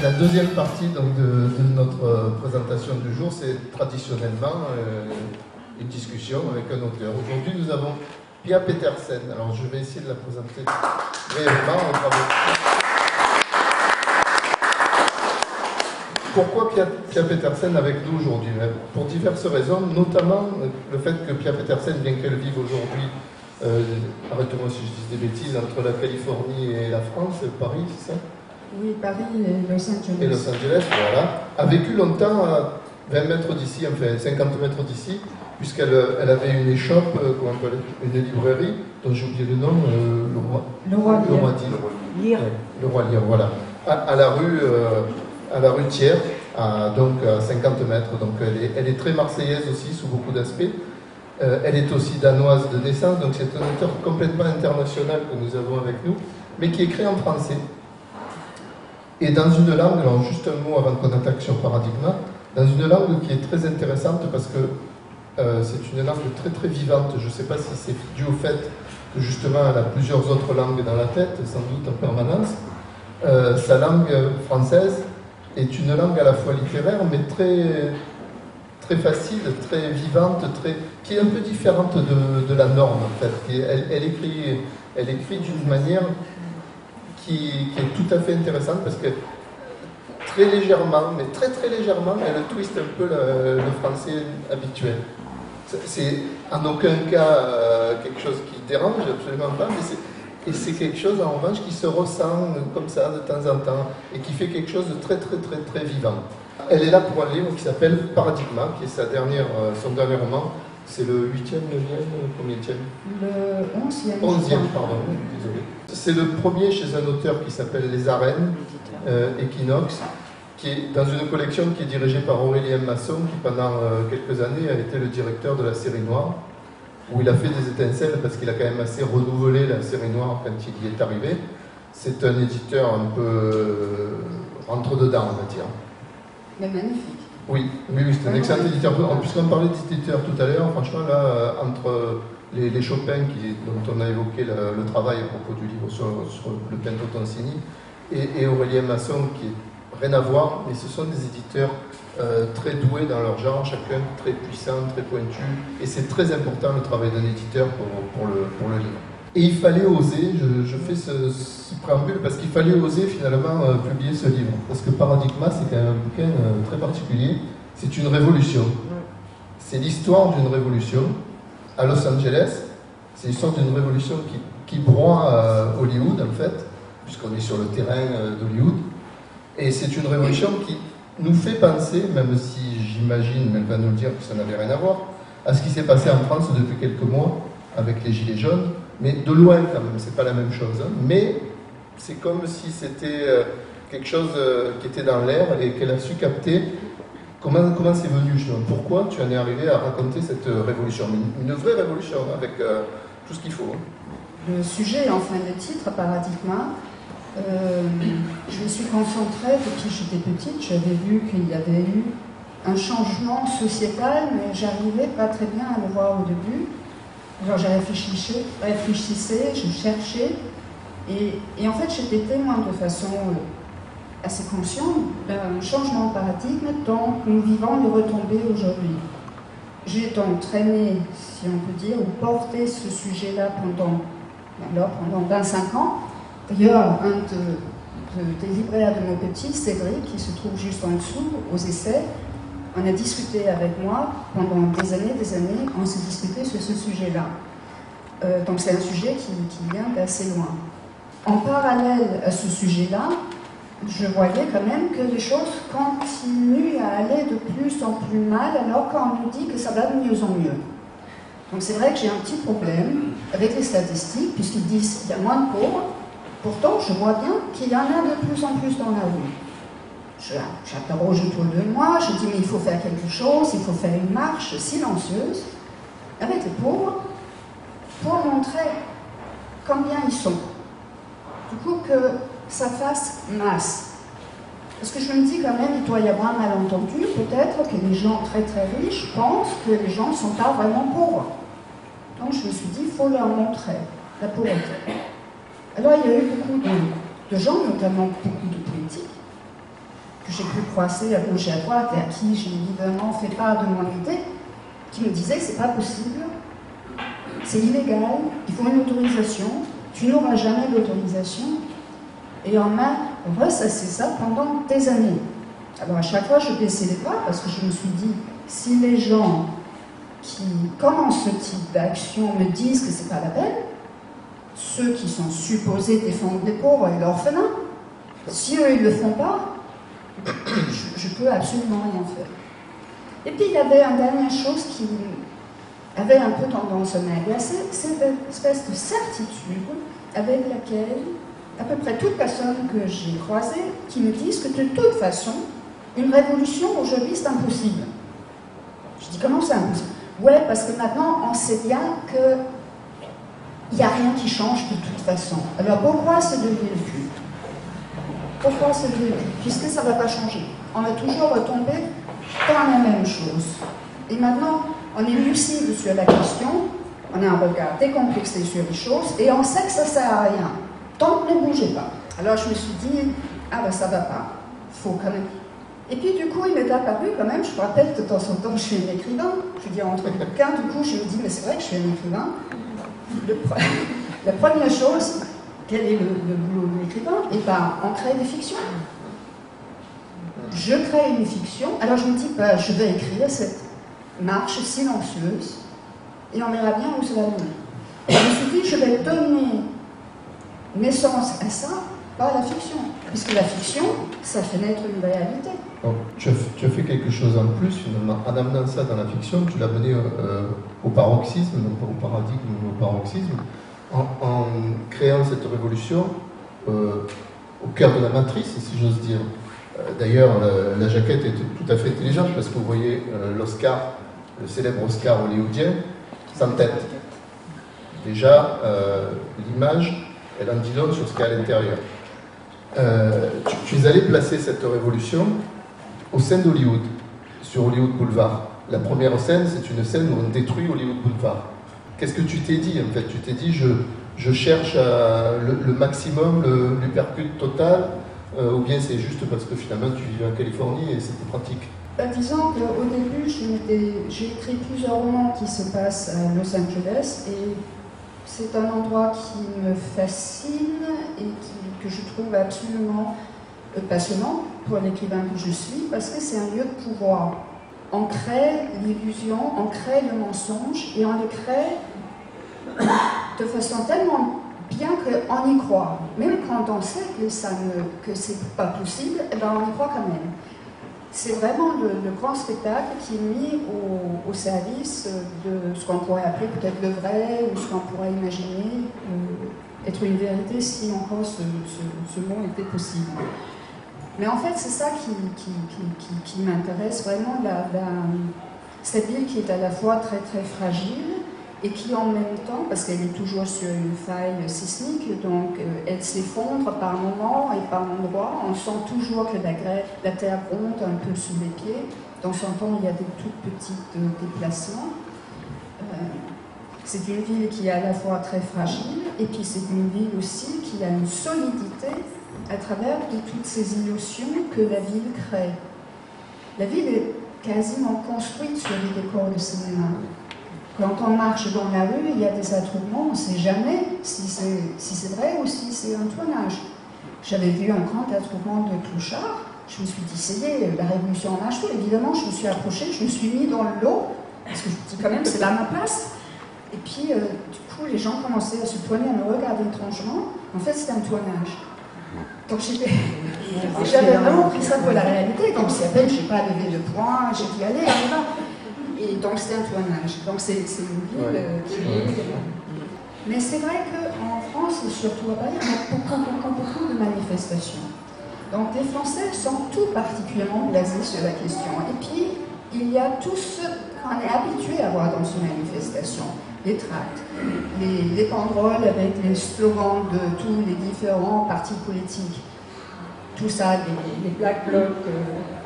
La deuxième partie donc, de notre présentation du jour, c'est traditionnellement une discussion avec un auteur. Aujourd'hui, nous avons Pia Petersen. Alors, je vais essayer de la présenter brièvement. Pourquoi Pia Petersen avec nous aujourd'hui? Pour diverses raisons, notamment le fait que Pia Petersen, bien qu'elle vive aujourd'hui, arrête-moi si je dis des bêtises, entre la Californie et la France, Paris, c'est ça? Oui, Paris et Los Angeles. Et Los Angeles, voilà. A vécu longtemps à 20 mètres d'ici, enfin 50 mètres d'ici, puisqu'elle avait une échoppe, une librairie, dont j'ai oublié le nom, Le Roi Lire. Le Roi Lire, voilà. À la rue Thiers, donc à 50 mètres. Donc elle est très marseillaise aussi, sous beaucoup d'aspects. Elle est aussi danoise de naissance, donc c'est un auteur complètement international que nous avons avec nous, mais qui écrit en français. Et dans une langue, alors juste un mot avant qu'on attaque sur Paradigma, dans une langue qui est très intéressante parce que c'est une langue très très vivante. Je ne sais pas si c'est dû au fait que justement elle a plusieurs autres langues dans la tête, sans doute en permanence. Sa langue française est une langue à la fois littéraire, mais très facile, très vivante, qui est un peu différente de la norme en fait. Elle écrit d'une manière qui est tout à fait intéressante parce que très légèrement, mais très très légèrement, elle twiste un peu le français habituel. C'est en aucun cas quelque chose qui dérange, absolument pas, mais c'est quelque chose en revanche qui se ressent comme ça de temps en temps et qui fait quelque chose de très très très très vivant. Elle est là pour un livre qui s'appelle Paradigma, qui est son dernier roman. C'est le 8e, 9e, combienième? Le 11e. 11e, pardon, désolé. C'est le premier chez un auteur qui s'appelle Les Arènes, Equinox, qui est dans une collection qui est dirigée par Aurélien Masson, qui pendant quelques années a été le directeur de la série Noire, où il a fait des étincelles parce qu'il a quand même assez renouvelé la série Noire quand il y est arrivé. C'est un éditeur un peu rentre-dedans, on va dire. Mais magnifique. Oui, c'est un excellent éditeur. Puisqu'on parlait d'éditeur tout à l'heure, franchement, là, entre les Chopin, dont on a évoqué le travail à propos du livre sur le Pinto Toncini, et Aurélien Masson, qui est rien à voir, mais ce sont des éditeurs très doués dans leur genre, chacun très puissant, très pointu, et c'est très important le travail d'un éditeur pour le livre. Et il fallait oser, je fais ce préambule parce qu'il fallait oser finalement publier ce livre. Parce que Paradigma, c'est quand même un bouquin très particulier. C'est une révolution. C'est l'histoire d'une révolution à Los Angeles. C'est l'histoire d'une révolution qui broie Hollywood, en fait, puisqu'on est sur le terrain d'Hollywood. Et c'est une révolution qui nous fait penser, même si j'imagine, mais elle va nous le dire que ça n'avait rien à voir, à ce qui s'est passé en France depuis quelques mois avec les Gilets jaunes. Mais de loin quand même, c'est pas la même chose. Hein. Mais c'est comme si c'était quelque chose qui était dans l'air et qu'elle a su capter. Comment c'est venu justement? Pourquoi tu en es arrivé à raconter cette révolution? Une vraie révolution avec tout ce qu'il faut. Hein. Le sujet, enfin le titre, Paradigma, je me suis concentrée depuis que j'étais petite. J'avais vu qu'il y avait eu un changement sociétal, mais j'arrivais pas très bien à le voir au début. Alors je réfléchissais, je cherchais, et en fait j'étais témoin de façon assez consciente d'un changement de paradigme dont nous vivons les retombées aujourd'hui. J'ai donc traîné, si on peut dire, ou porté ce sujet-là pendant 25 ans. D'ailleurs, un des libraires de mon petit, Cédric, qui se trouve juste en dessous, aux essais, on a discuté avec moi pendant des années, on s'est discuté sur ce sujet-là. Donc c'est un sujet qui vient d'assez loin. En parallèle à ce sujet-là, je voyais quand même que les choses continuent à aller de plus en plus mal, alors qu'on nous dit que ça va de mieux en mieux. Donc c'est vrai que j'ai un petit problème avec les statistiques, puisqu'ils disent qu'il y a moins de pauvres. Pourtant, je vois bien qu'il y en a de plus en plus dans la rue. J'interroge autour de moi, je dis mais il faut faire quelque chose, il faut faire une marche silencieuse avec les pauvres pour montrer combien ils sont. Du coup que ça fasse masse. Parce que je me dis quand même, il doit y avoir un malentendu, peut-être que les gens très très riches pensent que les gens ne sont pas vraiment pauvres. Donc je me suis dit, il faut leur montrer la pauvreté. Alors il y a eu beaucoup de gens, notamment beaucoup de politiques, que j'ai pu croiser à gauche et à droite et à qui j'ai évidemment fait part de mon idée, qui me disaient que c'est pas possible, c'est illégal, il faut une autorisation, tu n'auras jamais d'autorisation. Et on m'a ressassé ça pendant des années. Alors à chaque fois, je baissais les bras parce que je me suis dit, si les gens qui commencent ce type d'action me disent que c'est pas la peine, ceux qui sont supposés défendre les pauvres et l'orphelin, si eux ils le font pas, je peux absolument rien faire. Et puis il y avait une dernière chose qui avait un peu tendance à m'agacer, c'est cette espèce de certitude avec laquelle à peu près toute personne que j'ai croisée qui me disent que de toute façon, une révolution aujourd'hui c'est impossible. Je dis comment c'est impossible? Ouais, parce que maintenant on sait bien qu'il n'y a rien qui change de toute façon. Alors pourquoi se lever le cul? Pourquoi se lever le cul? Puisque ça ne va pas changer. On va toujours retomber dans la même chose. Et maintenant, on est lucide sur la question, on a un regard décomplexé sur les choses, et on sait que ça ne sert à rien. Donc ne bougez pas. Alors je me suis dit, ah ben ça va pas, faut quand même. Et puis du coup, il m'est apparu quand même, je me rappelle de temps en temps, je suis un écrivain, je dis entre les bouquins, du coup je me dis, mais c'est vrai que je suis un écrivain. La première chose, quel est le boulot de l'écrivain? Eh bien, on crée des fictions. Je crée une fiction, alors je me dis, bah, je vais écrire cette marche silencieuse, et on verra bien où ça va mener. Je me suis dit, je vais donner naissance à ça par la fiction, puisque la fiction, ça fait naître une réalité. Donc, tu as fait quelque chose en plus, finalement, en amenant ça dans la fiction, tu l'as mené au paroxysme, non pas au paradigme, mais au paroxysme, en créant cette révolution au cœur de la matrice, si j'ose dire. D'ailleurs, la jaquette est tout à fait intelligente, parce que vous voyez l'Oscar, le célèbre Oscar hollywoodien, sans tête. Déjà, l'image, elle en dit long sur ce qu'il y a à l'intérieur. Tu es allé placer cette révolution au sein d'Hollywood, sur Hollywood Boulevard. La première scène, c'est une scène où on détruit Hollywood Boulevard. Qu'est-ce que tu t'es dit en fait? Tu t'es dit, je cherche le maximum, l'hypercute total, ou bien c'est juste parce que finalement tu vivais en Californie et c'était pratique? Disons qu'au début, j'ai écrit plusieurs romans qui se passent à Los Angeles, et c'est un endroit qui me fascine et que je trouve absolument passionnant pour l'écrivain que je suis, parce que c'est un lieu de pouvoir. On crée l'illusion, on crée le mensonge, et on le crée de façon tellement bien qu'on y croit. Même quand on sait que c'est pas possible, eh ben on y croit quand même. C'est vraiment le grand spectacle qui est mis au service de ce qu'on pourrait appeler peut-être le vrai, ou ce qu'on pourrait imaginer être une vérité si encore ce mot était possible. Mais en fait, c'est ça qui m'intéresse vraiment, cette ville qui est à la fois très très fragile et qui en même temps, parce qu'elle est toujours sur une faille sismique, donc elle s'effondre par moments et par endroits, on sent toujours que la terre gronde un peu sous les pieds, dans son temps il y a des tout petits déplacements. C'est une ville qui est à la fois très fragile, et puis c'est une ville aussi qui a une solidité à travers toutes ces illusions que la ville crée. La ville est quasiment construite sur des décors de cinéma. Quand on marche dans la rue, il y a des attroupements, on ne sait jamais si c'est vrai ou si c'est un tournage. J'avais vu un grand attroupement de clochards, je me suis dit, c'est la révolution en marche. Évidemment, je me suis approchée, je me suis mis dans le lot, parce que je me dis quand même, c'est là ma place. Et puis, du coup, les gens commençaient à se tourner, à me regarder étrangement. En fait, c'était un tournage. Donc, j'avais vraiment pris ça pour la réalité. Donc, si à peine, je n'ai pas levé de poing, j'ai dit, allez, on y va. Et donc, c'était un tournage. Donc, c'est une ville qui... Mais c'est vrai qu'en France, et surtout à Paris, on a beaucoup de manifestations. Donc, les Français sont tout particulièrement blasés sur la question. Et puis, il y a tout ce qu'on est habitué à voir dans une manifestation. Les tracts, les banderoles avec les slogans de tous les différents partis politiques. Tout ça, les Black Blocs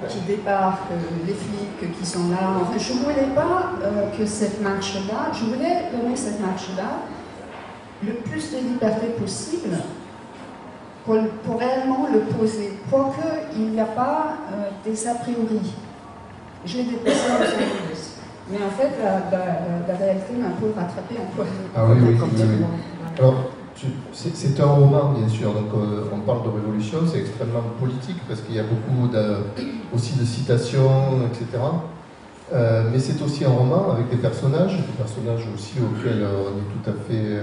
qui débarquent, les flics qui sont là. Enfin, je ne voulais pas que cette marche-là, je voulais donner cette marche-là le plus de liberté possible pour réellement le poser, quoique il n'y a pas des a priori. Je l'ai déplacé à Los Angeles. Mais en fait, la réalité m'a un peu rattrapée encore. Ah oui, oui, oui, oui. Alors, c'est un roman, bien sûr, donc on parle de révolution, c'est extrêmement politique, parce qu'il y a beaucoup aussi de citations, etc. Mais c'est aussi un roman avec des personnages aussi auxquels on est tout à fait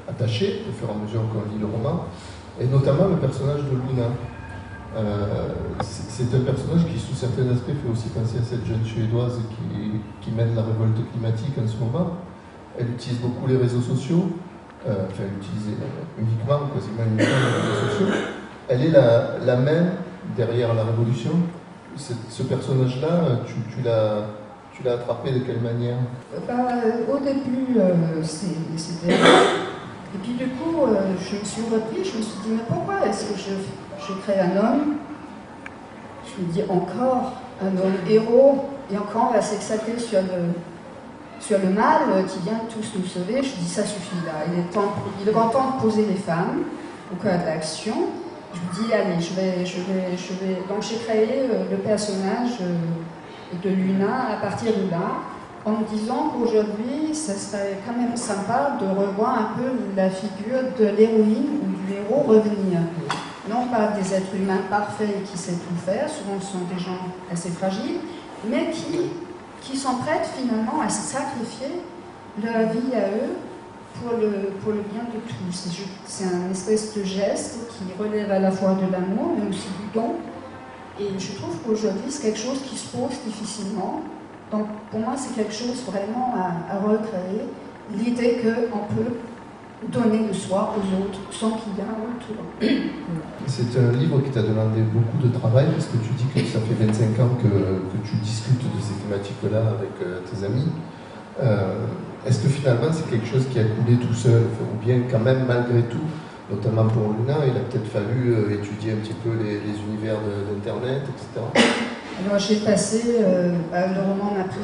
attaché au fur et à mesure qu'on lit le roman, et notamment le personnage de Luna. C'est un personnage qui, sous certains aspects, fait aussi penser à cette jeune Suédoise qui mène la révolte climatique en ce moment. Elle utilise beaucoup les réseaux sociaux, elle utilise uniquement, quasiment uniquement les réseaux sociaux. Elle est la même derrière la révolution. Ce personnage-là, tu l'as attrapé de quelle manière? Au début, c'était... Et puis du coup, je me suis repris, je me suis dit, mais pourquoi est-ce que je crée un homme? Je me dis, encore un homme héros, et encore on va s'exalter sur le mal qui vient tous nous sauver. Je dis, ça suffit là, il est grand temps de poser les femmes au cœur de l'action. Je me dis, allez, je vais... Donc j'ai créé le personnage de Luna à partir de là, en me disant qu'aujourd'hui, ça serait quand même sympa de revoir un peu la figure de l'héroïne ou du héros revenir. Non pas des êtres humains parfaits qui savent tout faire, souvent ce sont des gens assez fragiles, mais qui s'emprêtent finalement à sacrifier leur vie à eux pour le bien de tous. C'est un espèce de geste qui relève à la fois de l'amour, mais aussi du don. Et je trouve qu'aujourd'hui, c'est quelque chose qui se pose difficilement. Donc, pour moi, c'est quelque chose vraiment à recréer. L'idée qu'on peut donner de soi aux autres sans qu'il y ait un retour. C'est un livre qui t'a demandé beaucoup de travail, parce que tu dis que ça fait 25 ans que tu discutes de ces thématiques-là avec tes amis. Est-ce que finalement, c'est quelque chose qui a coulé tout seul, ou bien quand même, malgré tout, notamment pour Luna, il a peut-être fallu étudier un petit peu les univers d'Internet, etc. Alors j'ai passé, le roman m'a pris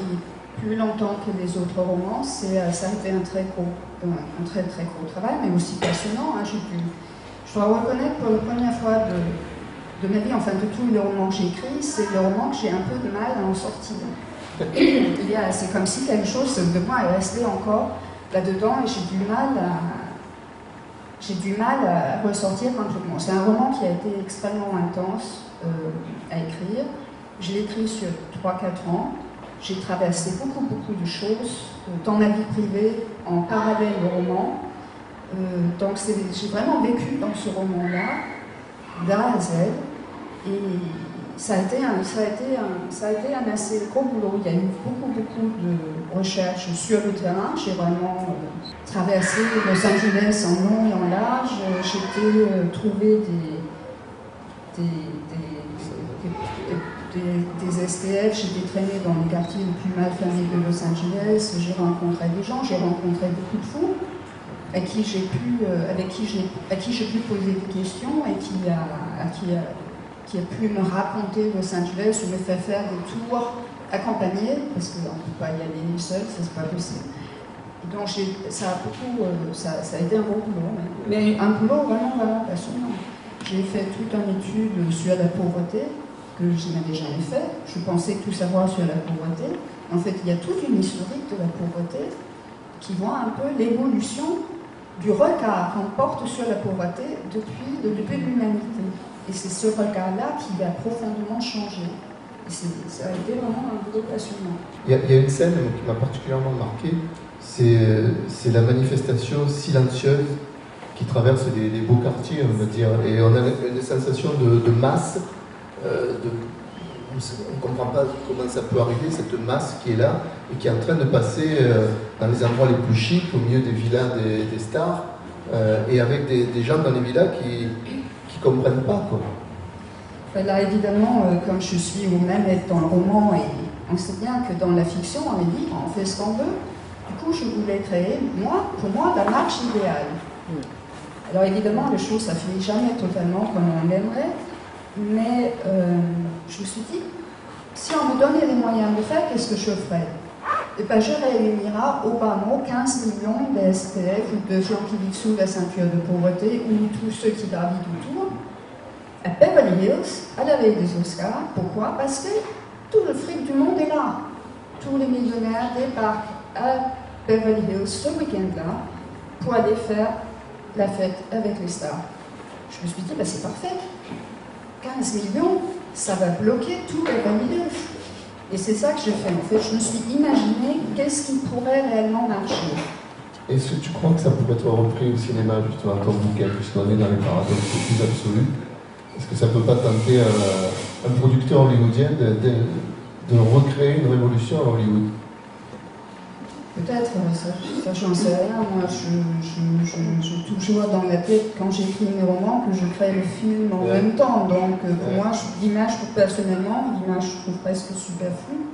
plus longtemps que les autres romans, ça a été un très très gros travail, mais aussi passionnant. Hein, je dois reconnaître pour la première fois de ma vie, enfin de tous les romans que j'ai écrits, c'est le roman que j'ai un peu de mal à en sortir. C'est comme si quelque chose de moi est resté encore là-dedans et j'ai du mal à ressortir complètement. C'est un roman qui a été extrêmement intense à écrire. Je l'ai écrit sur 3-4 ans. J'ai traversé beaucoup de choses dans ma vie privée, en parallèle au roman. Donc j'ai vraiment vécu dans ce roman-là, d'A à Z. Et ça a été un assez gros boulot. Il y a eu beaucoup de recherches sur le terrain. J'ai vraiment traversé Los Angeles en long et en large. J'ai trouvé des STF, j'ai traîné dans les quartiers les plus mal famés de Los Angeles, j'ai rencontré des gens, j'ai rencontré beaucoup de fous avec qui j'ai pu poser des questions et qui a pu me raconter Los Angeles ou me faire faire des tours accompagnés, parce qu'on ne peut pas y aller ni seul, ça c'est pas possible. Et donc ça a été un gros boulot, mais un boulot vraiment passionnant. J'ai fait toute une étude sur la pauvreté, que je n'avais jamais fait. Je pensais tout savoir sur la pauvreté. En fait, il y a toute une historique de la pauvreté qui voit un peu l'évolution du regard qu'on porte sur la pauvreté depuis le début de l'humanité. Et c'est ce regard-là qui a profondément changé. Et ça a été vraiment un boulot passionnant. Il y a une scène qui m'a particulièrement marqué, c'est la manifestation silencieuse qui traverse les beaux quartiers, on va dire. Et on a une sensation de masse. On ne comprend pas comment ça peut arriver, cette masse qui est là et qui est en train de passer dans les endroits les plus chics, au milieu des villas des stars, et avec des gens dans les villas qui ne comprennent pas, quoi. Là, évidemment, comme je suis au même être dans le roman, et on sait bien que dans la fiction, on est libre, on fait ce qu'on veut. Du coup, je voulais créer, pour moi, la marche idéale. Alors évidemment, les choses, ça ne finit jamais totalement comme on l'aimerait. Mais je me suis dit, si on me donnait les moyens de le faire, qu'est-ce que je ferais? et ben, je réunirai au bas mot 15 millions de SPF ou de gens qui vivent sous la ceinture de pauvreté ou tous ceux qui gravitent autour à Beverly Hills à la veille des Oscars. Pourquoi? Parce que tout le fric du monde est là. Tous les millionnaires débarquent à Beverly Hills ce week-end-là pour aller faire la fête avec les stars. Je me suis dit, ben, c'est parfait. 15 millions, ça va bloquer tout Beverly Hills. Et c'est ça que j'ai fait. En fait, je me suis imaginé qu'est-ce qui pourrait réellement marcher. Est-ce que tu crois que ça pourrait être repris au cinéma, justement, ton bouquin, puisqu'on est dans les paradoxes les plus absolus? Est-ce que ça ne peut pas tenter un producteur hollywoodien de recréer une révolution à Hollywood? Peut-être, ça j'en sais rien. Moi, j'ai toujours dans la tête, quand j'écris mes romans, que je crée le film en même temps. Donc, pour moi, l'image, personnellement, l'image, je trouve presque superflue.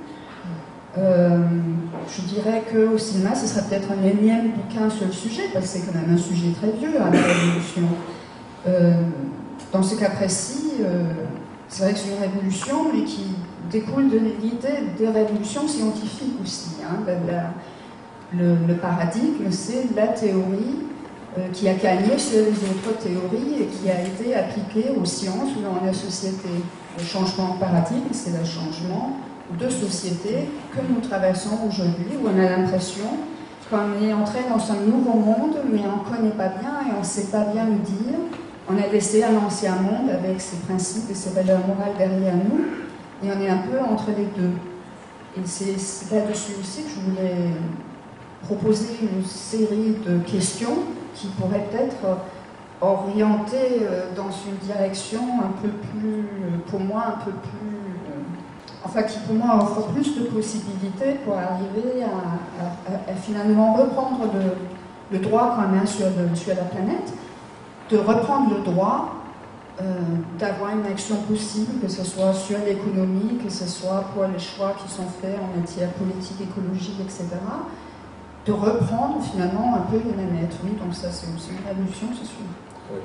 Je dirais qu'au cinéma, ce serait peut-être un énième bouquin sur le sujet, parce que c'est quand même un sujet très vieux, la révolution. Dans ce cas précis, c'est vrai que c'est une révolution, mais qui découle de l'idée des révolutions scientifiques aussi. Hein. Le paradigme, c'est la théorie qui a gagné sur les autres théories et qui a été appliquée aux sciences ou dans la société. Le changement de paradigme, c'est le changement de société que nous traversons aujourd'hui, où on a l'impression qu'on est entré dans un nouveau monde, mais on ne connaît pas bien et on ne sait pas bien le dire. On a laissé un ancien monde avec ses principes et ses valeurs morales derrière nous, et on est un peu entre les deux. Et c'est là-dessus aussi que je voulais proposer une série de questions qui pourraient peut-être orienter dans une direction un peu plus, pour moi, un peu plus, enfin qui pour moi offre plus de possibilités pour arriver à finalement reprendre le droit qu'on a sur la planète, de reprendre le droit d'avoir une action possible, que ce soit sur l'économie, que ce soit pour les choix qui sont faits en matière politique, écologique, etc., de reprendre finalement un peu les manettes. Oui, donc ça c'est aussi une révolution, c'est sûr. Oui.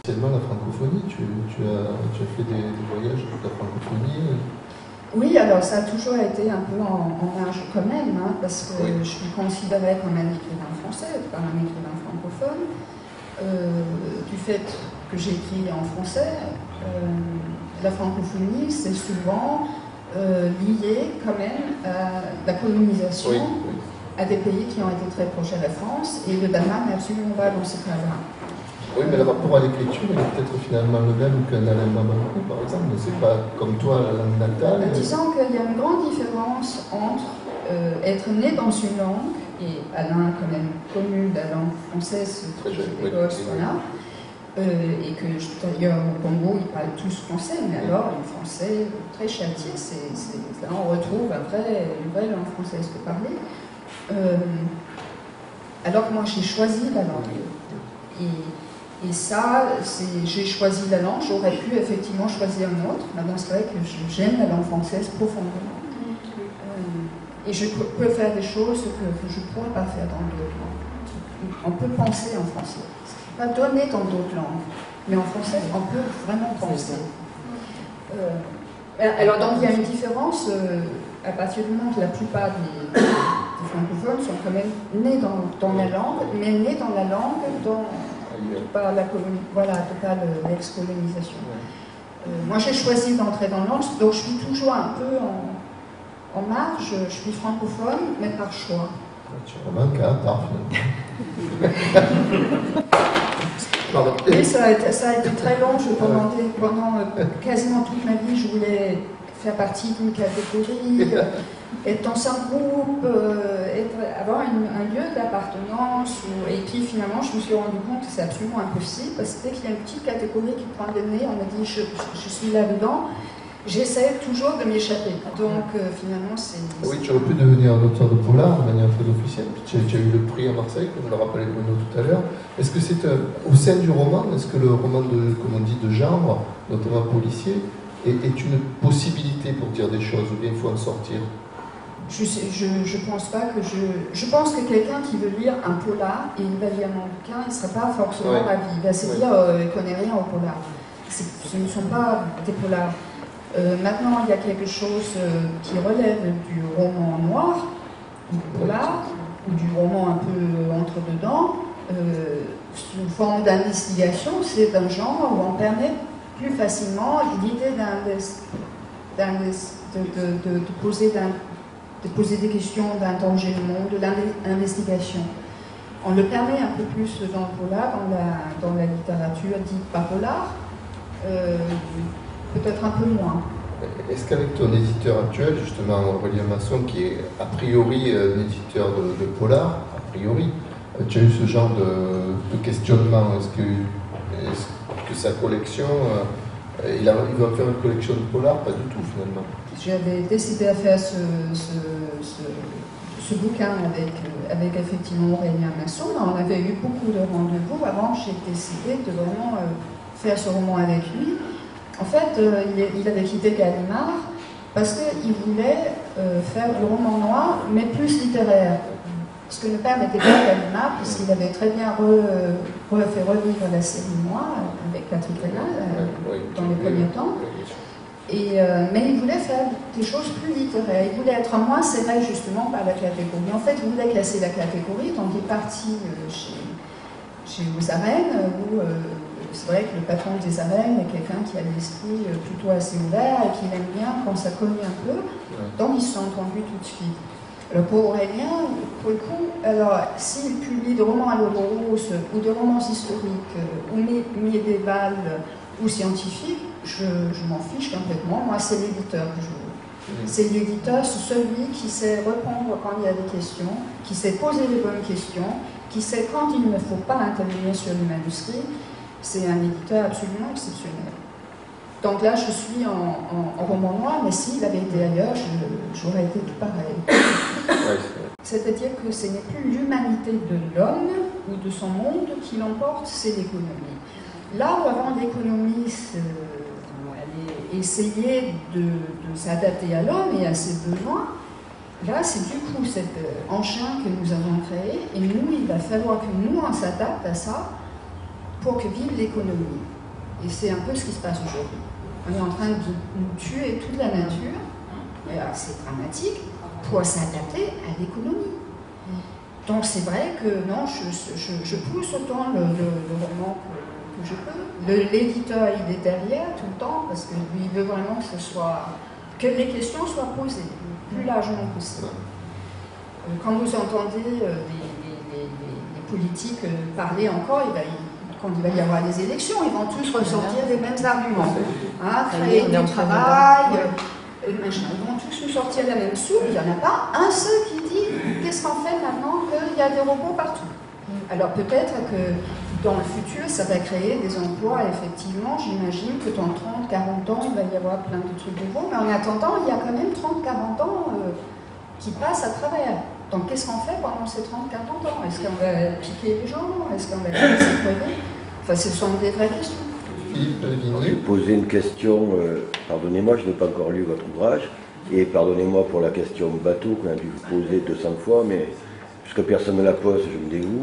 Seulement la francophonie, tu as fait des voyages avec la francophonie. Oui, alors ça a toujours été un peu en marge quand même, hein, parce que je suis considérée comme un écrivain français, pas un écrivain francophone. Du fait que j'écris en français, la francophonie, c'est souvent lié quand même à la colonisation, à des pays qui ont été très proches à la France, et le Danemark n'est absolument pas dans ce cas-là. Oui, mais le rapport à l'écriture, il est peut-être finalement le même qu'un Alain Mamadou, par exemple. C'est pas comme toi la langue natale. Disons qu'il y a une grande différence entre être né dans une langue, et Alain a quand même connu la langue française, voilà, et que d'ailleurs au Congo ils parlent tous français, mais alors le français très châtié, là on retrouve une vraie langue française de parler. Alors que moi j'ai choisi la langue. Et ça, j'ai choisi la langue, j'aurais pu effectivement choisir une autre. Maintenant, c'est vrai que j'aime la langue française profondément. Et je peux faire des choses que je ne pourrais pas faire dans d'autres langues. On peut penser en français. Pas donner dans d'autres langues, mais en français, on peut vraiment penser. Alors, donc, il y a une différence à partir du moment que la plupart des francophones sont quand même nés dans la langue, mais nés dans la langue par l'ex-colonisation. Moi, j'ai choisi d'entrer dans le langue, donc je suis toujours un peu en marge. Je suis francophone, mais par choix. Tu remarques un part, finalement. Oui, ça a été très long. Pendant quasiment toute ma vie, je voulais faire partie d'une catégorie, être dans un groupe, avoir un lieu d'appartenance. Et puis finalement, je me suis rendu compte que c'est absolument impossible, parce que dès qu'il y a une petite catégorie qui prend le nez, on me dit je suis là-dedans, j'essaie toujours de m'échapper. Donc finalement, c'est... Oui, tu aurais pu devenir un auteur de polar de manière très officielle. Tu as eu le prix à Marseille, comme le rappelait Bruno tout à l'heure. Est-ce que c'est au sein du roman, est-ce que le roman comme on dit, de genre, notamment policier, est une possibilité pour dire des choses, ou bien il faut en sortir? Je pense pas que je pense que quelqu'un qui veut lire un polar et il va lire mon bouquin, il ne sera pas forcément ravi. Il va se dire il ne connaît rien au polar. Ce ne sont pas des polars. Maintenant, il y a quelque chose qui relève du roman noir, du polar ou du roman un peu entre-dedans, une forme d'investigation, c'est un genre où on permet plus facilement l'idée de poser des questions, d'interroger le monde, de l'investigation. On le permet un peu plus dans le polar, dans la littérature dite pas polar, peut-être un peu moins. Est-ce qu'avec ton éditeur actuel, justement, Aurélien Masson, qui est a priori un éditeur de polar, a priori, tu as eu ce genre de questionnement? Est-ce que sa collection, il va faire une collection de polar? Pas du tout, finalement. J'avais décidé à faire ce bouquin avec effectivement Aurélien Masson. On avait eu beaucoup de rendez-vous. Avant, j'ai décidé de vraiment faire ce roman avec lui. En fait, il avait quitté Gallimard parce qu'il voulait faire du roman noir, mais plus littéraire. Ce que ne permettait pas Gallimard, puisqu'il avait très bien fait revivre la série Noir avec Patrick Rénal dans les premiers temps. Mais il voulait faire des choses plus littéraires. Il voulait être moins serré justement par la catégorie. En fait, il voulait casser la catégorie, donc il est parti chez aux Arènes, où c'est vrai que le patron des Arènes est quelqu'un qui a l'esprit plutôt assez ouvert et qui aime bien quand ça cogne un peu. Donc ils se sont entendus tout de suite. Alors pour Aurélien, pour le coup, alors s'il publie des romans à l'Ouroboros ou des romans historiques ou médiévales ou scientifiques, je m'en fiche complètement. Moi, c'est l'éditeur que je veux. C'est l'éditeur, c'est celui qui sait répondre quand il y a des questions, qui sait poser les bonnes questions, qui sait quand il ne faut pas intervenir sur le manuscrit. C'est un éditeur absolument exceptionnel. Donc là, je suis en roman noir, mais s'il avait été ailleurs, j'aurais été tout pareil. C'est-à-dire que ce n'est plus l'humanité de l'homme ou de son monde qui l'emporte, c'est l'économie. Là où avant l'économie essayait de s'adapter à l'homme et à ses besoins, là c'est du coup cet engin que nous avons créé, et nous, il va falloir que nous on s'adapte à ça pour que vive l'économie. Et c'est un peu ce qui se passe aujourd'hui. On est en train de nous tuer toute la nature, c'est dramatique, pour s'adapter à l'économie. Donc c'est vrai que non, je pousse autant le roman que je peux. L'éditeur, il est derrière tout le temps, parce que lui, il veut vraiment que les questions soient posées, le plus largement possible. Quand vous entendez les politiques parler encore, quand il va y avoir des élections, ils vont tous ressortir les mêmes arguments. Créer du travail, machin. Ils vont tous nous sortir la même soupe. Il n'y en a pas un seul qui dit qu'est-ce qu'on fait maintenant qu'il y a des robots partout. Alors peut-être que dans le futur, ça va créer des emplois, effectivement. J'imagine que dans 30-40 ans, il va y avoir plein de trucs nouveaux. Mais en attendant, il y a quand même 30-40 ans qui passent à travers. Donc qu'est-ce qu'on fait pendant ces 30-40 ans? Est-ce qu'on va piquer les gens? Est-ce qu'on va les crever? Enfin, ce sont des vraies questions. Je vais poser une question, pardonnez-moi, je n'ai pas encore lu votre ouvrage, et pardonnez-moi pour la question bateau qu'on a dû vous poser 200 fois, mais puisque personne ne la pose, je me dévoue.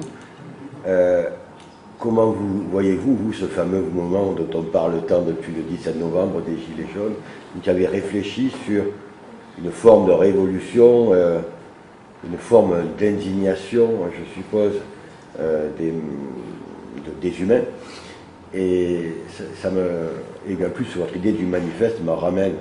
Comment voyez-vous, vous, ce fameux moment dont on parle tant depuis le 17 novembre des Gilets jaunes, où tu avais réfléchi sur une forme de révolution, une forme d'indignation, je suppose, des humains. Et en plus, votre idée du manifeste me ramène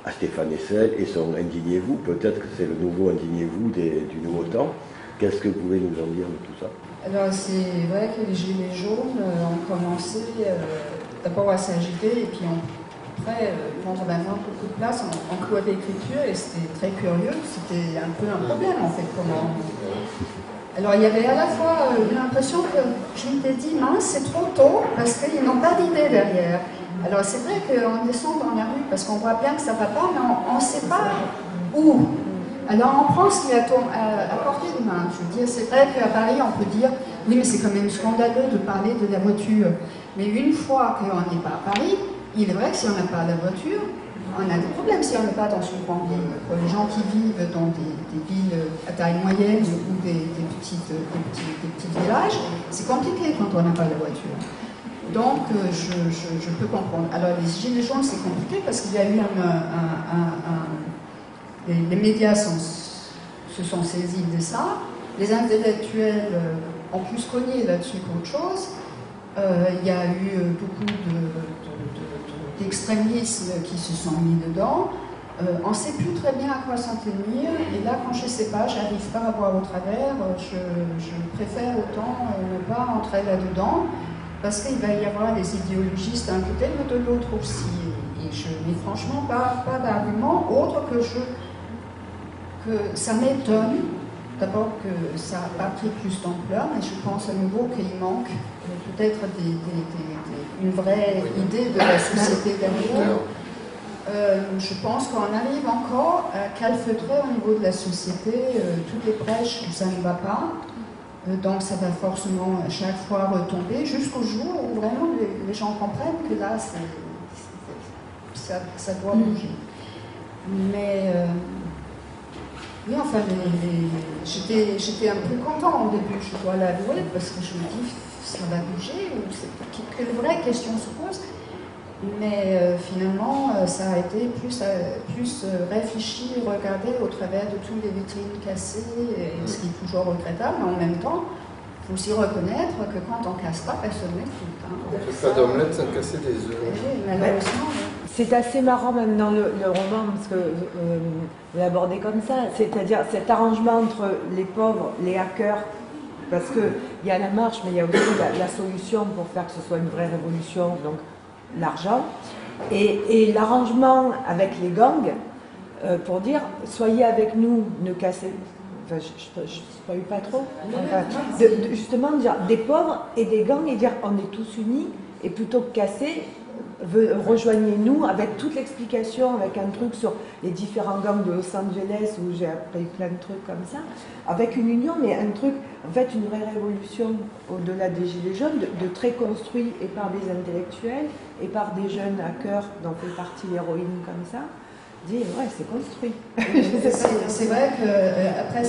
à Stéphane Hessel et son Indignez-vous. Peut-être que c'est le nouveau Indignez-vous du nouveau temps. Qu'est-ce que vous pouvez nous en dire de tout ça? Alors, c'est vrai que les Gilets jaunes ont commencé d'abord à s'agiter et puis après prendre maintenant beaucoup de place en cours d'écriture, et c'était très curieux. C'était un peu un problème en fait. Alors il y avait à la fois l'impression que je m'étais dit mince, c'est trop tôt parce qu'ils n'ont pas d'idée derrière. Alors c'est vrai qu'on descend dans la rue parce qu'on voit bien que ça ne va pas, mais on ne sait pas où. Alors on prend ce qui est à portée de main. Je veux dire, c'est vrai qu'à Paris on peut dire oui, mais c'est quand même scandaleux de parler de la voiture. Mais une fois qu'on n'est pas à Paris, il est vrai que si on n'a pas la voiture, on a des problèmes si on n'est pas dans une grande ville. Pour les gens qui vivent dans des villes à taille moyenne ou des petits villages, c'est compliqué quand on n'a pas la voiture. Donc, je peux comprendre. Alors, les Gilets jaunes, c'est compliqué parce qu'il y a eu les médias sont se sont saisis de ça. Les intellectuels ont plus cogné là-dessus qu'autre chose. Il y a eu beaucoup d'extrémismes qui se sont mis dedans. On ne sait plus très bien à quoi s'en tenir. Et là, quand je ne sais pas, j'arrive pas à voir au travers. Je préfère autant ne pas entrer là-dedans. Parce qu'il va y avoir des idéologistes d'un côté mais de l'autre aussi. Et je n'ai franchement pas d'argument autre que ça m'étonne. D'abord que ça n'a pas pris plus d'ampleur, mais je pense à nouveau qu'il manque peut-être une vraie idée de la société derrière. Je pense qu'on arrive encore à calfeutrer au niveau de la société toutes les brèches où ça ne va pas. Donc ça va forcément à chaque fois retomber jusqu'au jour où vraiment les gens comprennent que là, ça doit bouger. Mais oui, enfin, j'étais un peu content au début, je dois l'avouer, parce que je me dis, ça va bouger, ou que de vraies questions se posent. Mais finalement, ça a été plus réfléchi, regardé au travers de toutes les vitrines cassées, et ce qui est toujours regrettable, mais en même temps, il faut aussi reconnaître que quand on ne casse pas, personne n'écoute. On ne fait pas d'omelette sans casser des œufs. Malheureusement. C'est assez marrant même dans le roman, parce que vous l'abordez comme ça, c'est-à-dire cet arrangement entre les pauvres, les hackers, parce qu'il y a la marche, mais il y a aussi la solution pour faire que ce soit une vraie révolution, donc l'argent, et l'arrangement avec les gangs, pour dire, soyez avec nous, ne cassez pas. Enfin, je ne spoil pas trop. Enfin, justement, dire des pauvres et des gangs et dire on est tous unis, et plutôt que casser, rejoignez-nous avec toute l'explication, avec un truc sur les différents gangs de Los Angeles où j'ai appris plein de trucs comme ça, avec une union, mais un truc, en fait, une vraie révolution au-delà des Gilets jaunes, de très construit et par des intellectuels et par des jeunes hackers dont fait partie l'héroïne comme ça. Dit, ouais, c'est construit. C'est vrai qu'après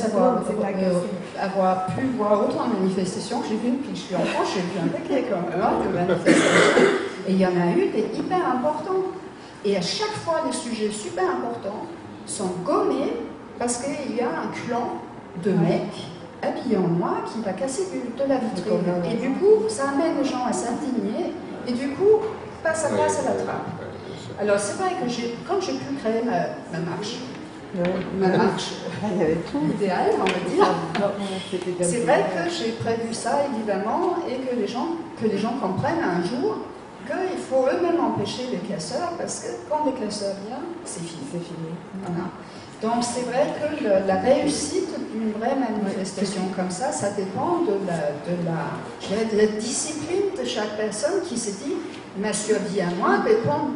avoir pu voir autant de manifestations que j'ai vues depuis que je suis en France, j'ai vu un paquet quand même de manifestations. Et il y en a eu des hyper importants. Et à chaque fois, les sujets super importants sont gommés parce qu'il y a un clan de mecs habillés en noir qui va casser de la vitrine. Et du coup, ça amène les gens à s'indigner. Et du coup, ça passe à la trappe. Alors c'est vrai que quand j'ai pu créer ma marche, idéale, on va dire, c'est vrai que j'ai prévu ça évidemment et que les gens comprennent un jour qu'il faut eux-mêmes empêcher les casseurs parce que quand les casseurs viennent, c'est fini. Voilà. Donc c'est vrai que la réussite d'une vraie manifestation comme ça dépend de la discipline de chaque personne qui se dit ma survie à moi dépend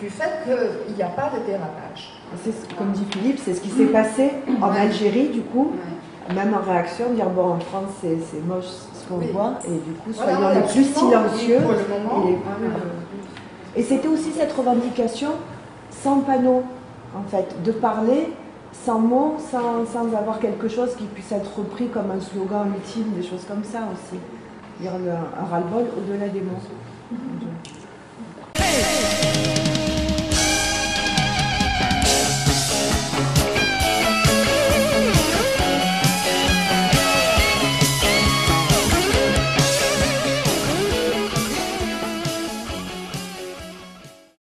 du fait qu'il n'y a pas de dérapage. Comme dit Philippe, c'est ce qui s'est passé en Algérie, du coup, même en réaction, dire bon, en France c'est moche ce qu'on voit, et du coup, soyons les plus silencieux. Pour le moment, et c'était aussi cette revendication sans panneau, en fait, de parler sans mots, sans avoir quelque chose qui puisse être repris comme un slogan ultime, des choses comme ça aussi. Dire un ras-le-bol au-delà des mots.